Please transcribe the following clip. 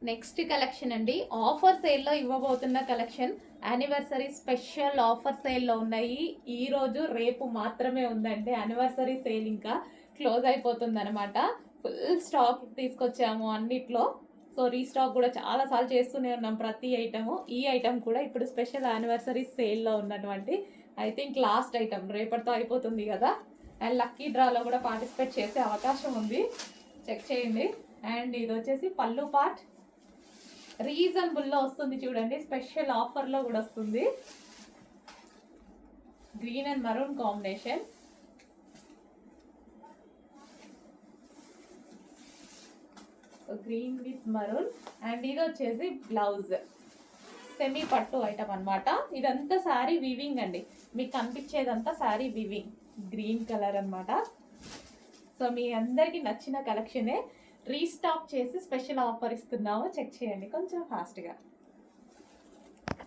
Next collection అండి, offer సేల్లో ఇవ్వబోతున్న collection. Anniversary special offer సేల్లో ఉన్నాయి. ఈ రోజు రేపు మాత్రమే ఉందండి యానివర్సరీ సేల్, ఇంకా క్లోజ్ అయిపోతుంది అనమాట. ఫుల్ స్టాక్ తీసుకొచ్చాము అన్నిట్లో. సో రీస్టాక్ కూడా చాలా సార్లు చేస్తూనే ఉన్నాం ప్రతి ఐటము. ఈ ఐటమ్ కూడా ఇప్పుడు స్పెషల్ యానివర్సరీ సేల్లో ఉన్నటువంటి ఐ థింక్ లాస్ట్ ఐటమ్, రేపటితో అయిపోతుంది కదా. అండ్ లక్కీ డ్రాలో కూడా పార్టిసిపేట్ చేసే అవకాశం ఉంది, చెక్ చేయండి. అండ్ ఇది వచ్చేసి పళ్ళు పార్ట్, రీజనబుల్లో వస్తుంది చూడండి, స్పెషల్ ఆఫర్లో కూడా వస్తుంది. Green and maroon combination. Green with maroon. And ఇది వచ్చేసి బ్లౌజ్, సెమీ పట్టు ఐటమ్ అనమాట. ఇదంతా శారీ వీవింగ్ అండి, మీకు కనిపించేదంతా శారీ వీవింగ్, గ్రీన్ కలర్ అనమాట. సో మీ అందరికి నచ్చిన కలెక్షనే రీస్టాక్ చేసి స్పెషల్ ఆఫర్ ఇస్తున్నాము, చెక్ చేయండి కొంచెం ఫాస్ట్గా.